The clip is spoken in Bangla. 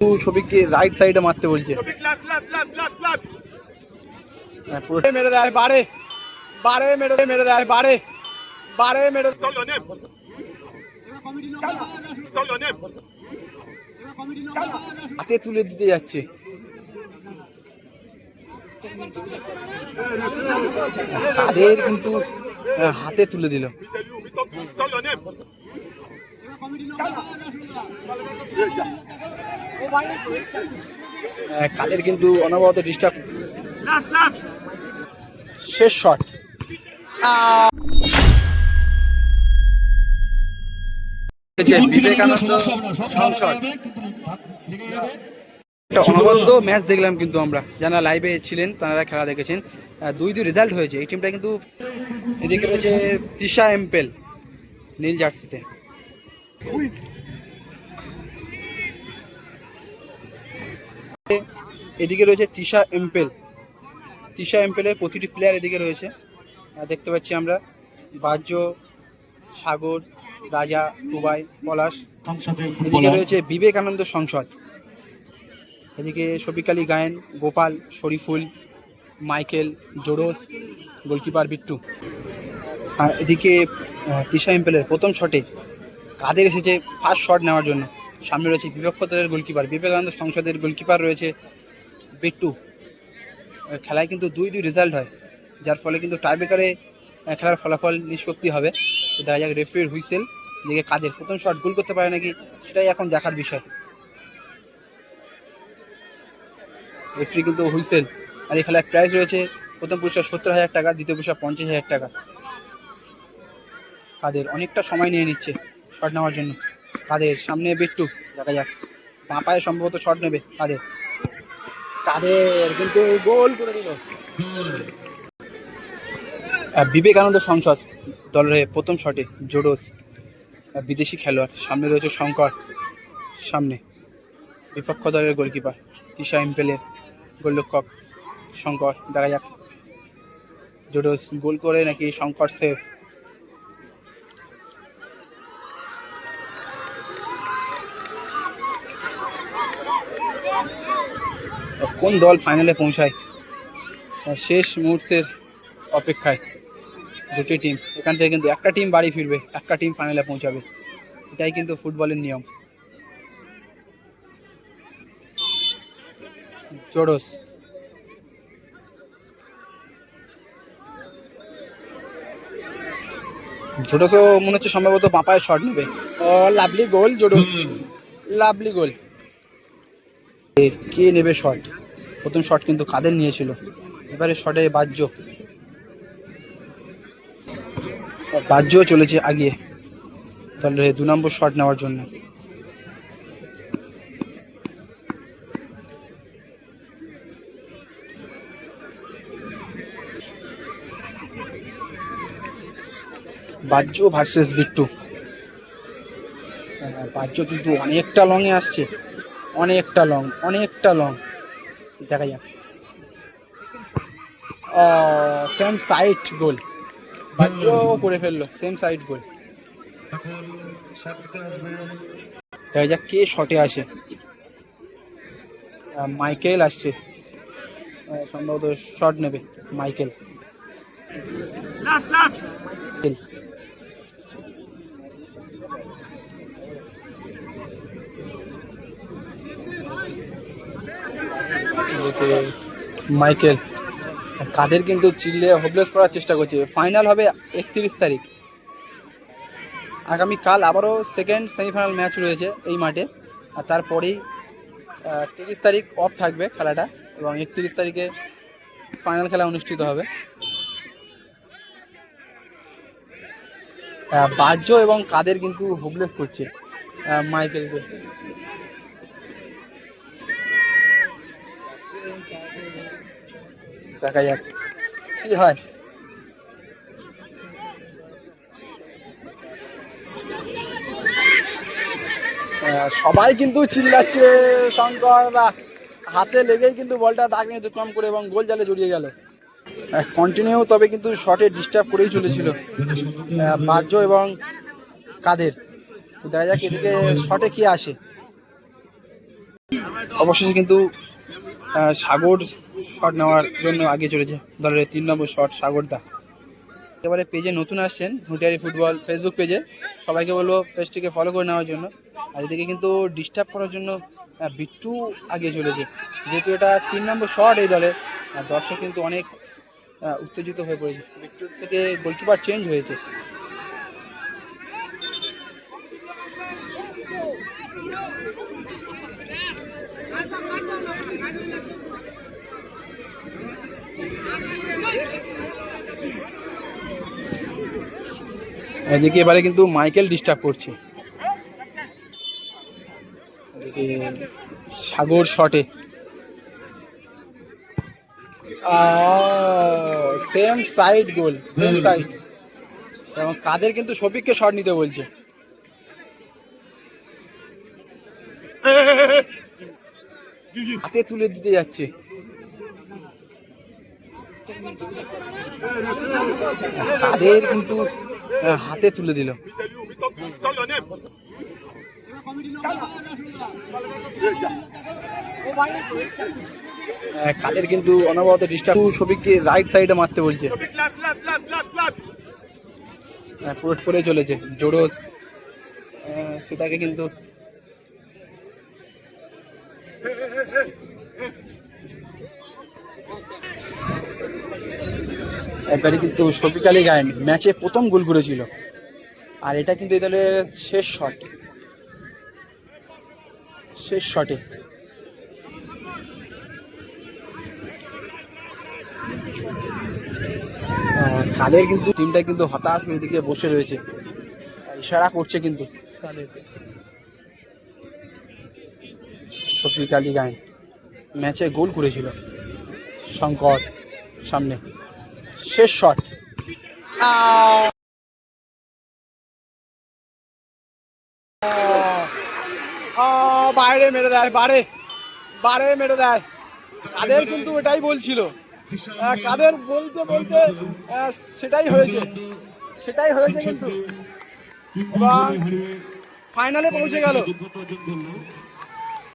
শফিককে রাইট সাইডে মারতে বলছে। মেরে দেয় বারে বারে মেরে দেয় বারে বারে মেরে হাতে তুলে দিতে যাচ্ছে। তাদের কিন্তু হাতে তুলে দিল। কাদের কিন্তু অনবরত ডিস্টার্ব। শেষ শট বিবেকানন্দ একটা অনবদ্য ম্যাচ দেখলাম কিন্তু আমরা, যারা লাইভে ছিলেন তারা খেলা দেখেছেন। 2-2 রেজাল্ট হয়েছে। এই টিমটা কিন্তু এদিকে রয়েছে তৃষা এমপেল নীল জার্সিতে, এদিকে রয়েছে তৃষা এমপেলের প্রতিটি প্লেয়ার এদিকে রয়েছে দেখতে পাচ্ছি আমরা। বাহ্য, সাগর, রাজা, টুবাই, পলাশ। এদিকে রয়েছে বিবেকানন্দ সংসদ, এদিকে শফিক আলী গায়েন, গোপাল, শরীফুল, মাইকেল, জোরস, গোলকিপার বিট্টু। আর এদিকে তৃষা এমপেলের প্রথম শটে কাদের এসেছে ফার্স্ট শট নেওয়ার জন্য। সামনে রয়েছে বিপক্ষদের গোলকিপার বিবেকানন্দ সংসদের গোলকিপার রয়েছে বিট্টু। খেলায় কিন্তু 2-2 রেজাল্ট হয়, যার ফলে কিন্তু টাইব্রেকারে খেলার ফলাফল নিষ্পত্তি হবে। দেখা যাক রেফারির হুইসেল, দিকে কাদের প্রথম শট গোল করতে পারে নাকি সেটাই এখন দেখার বিষয়। রেফারি কিন্তু হুইসেল। আর এই খেলায় প্রাইজ রয়েছে প্রথম পুরস্কার 70,000 টাকা, দ্বিতীয় পুরস্কার 50,000 টাকা। কাদের অনেকটা সময় নিয়ে নিচ্ছে শট নেওয়ার জন্য। কাদের সামনে বিট্টু, দেখা যাক বাঁ পায়ে সম্ভবত শট নেবে কাদের কিন্তু গোল করে দিল। বিবেকানন্দ সংসদ দলের হয়ে প্রথম শটে জোডোস, বিদেশি খেলোয়াড়। সামনে রয়েছে শঙ্কর, সামনে বিপক্ষ দলের গোলকিপার তৃষা এমপেলের গোলরক্ষক শঙ্কর। দেখা যাক জোডোস গোল করে নাকি শঙ্কর সেভ। কোন দল ফাইনালে পৌঁছায় শেষ মুহূর্তের অপেক্ষায় দুটি টিম। এখান থেকে কিন্তু একটা টিম বাড়ি ফিরবে, একটা টিম ফাইনালে পৌঁছাবে, এটাই কিন্তু ফুটবলের নিয়ম। জোডোস জোডোসও মনে হচ্ছে সম্ভবত বাঁপায় শট নেবে। ও লাভলি গোল জোডোস, লাভলি গোল। কে নেবে শট? প্রথম শট কিন্তু কাদের নিয়েছিল, এবারে শটে বাহ্য চলেছে আগিয়ে তাহলে 2 নম্বর শট নেওয়ার জন্য। বাহ্য ভার্সেস বিট্টু। বাহ্য কিন্তু অনেকটা লংয়ে আসছে, অনেকটা লং। দেখা যাক সেম সাইড গোল, বাহ্য করে ফেললো সেম সাইড গোল। দেখা যাক কে শটে আসে। মাইকেল আসছে, সম্ভবত শট নেবে মাইকেল। মাইকেল কাদের কিন্তু চিল্লে হোপলেস করার চেষ্টা করছে। ফাইনাল হবে 31 তারিখ, আগামীকাল আবারও সেকেন্ড সেমিফাইনাল ম্যাচ রয়েছে এই মাঠে। আর তারপরেই 30 তারিখ অফ থাকবে খেলাটা, এবং 31 তারিখে ফাইনাল খেলা অনুষ্ঠিত হবে। বাহ্য এবং কাদের কিন্তু হোপলেস করছে মাইকেলকে। দেখা যাক কি হয়। সবাই কিন্তু চিল্লাচ্ছে শঙ্কর দা, হাতে লেগেই কিন্তু বলটা দাগ নিয়ে অতিক্রম করে এবং গোল জালে জড়িয়ে গেল। কন্টিনিউ তবে কিন্তু শটে ডিস্টার্ব করেই চলেছিল বাহ্য এবং কাদের। তো দেখা যাক এদিকে শটে কি আসে। অবশেষে কিন্তু সাগর শট নেওয়ার জন্য আগে চলেছে দলের 3 নম্বর শট সাগরদা। এবারে পেজে নতুন আসছেন হুটিয়ারি ফুটবল ফেসবুক পেজে, সবাইকে বলবো পেজটিকে ফলো করে নেওয়ার জন্য। আর এদিকে কিন্তু ডিস্টার্ব করার জন্য বিট্টু আগে চলেছে, যেহেতু এটা 3 নম্বর শট এই দলের। দর্শক কিন্তু অনেক উত্তেজিত হয়ে পড়েছে, বিট্টুর থেকে গোলকিপার চেঞ্জ হয়েছে। এদিকে এবারে কিন্তু মাইকেল ডিস্টার্ব করছে, এদিকে সাগর শটে সেম সাইড গোল, সেম সাইড। এবং কাদের কিন্তু শফিককে শট নিতে বলছে। হাতে তুলে দিতে যাচ্ছে, কাদের কিন্তু হাতে তুলে দিল। কাদের কিন্তু অনবরত ডিস্টার্ব, শফিককে রাইট সাইডে মারতে বলছে, পুরো করে চলেছে জোরস, সেটাকে কিন্তু একবারে কিন্তু শফিক আলী গায়েন ম্যাচে প্রথম গোল করেছিল। আর এটা কিন্তু এই দলের শেষ শট, শেষ শটে কাদের কিন্তু টিমটা কিন্তু হতাশ হয়ে দিকে বসে রয়েছে, ইশারা করছে কিন্তু শফিক আলী গায়েন ম্যাচে গোল করেছিল শঙ্কর সামনে। শেষ শট বাইরে মেরে দেয়, বারে মেরে দেয়। কাদের কিন্তু এটাই বলছিল, কাদের বলতে বলতে সেটাই হয়েছে কিন্তু ফাইনালে পৌঁছে গেল।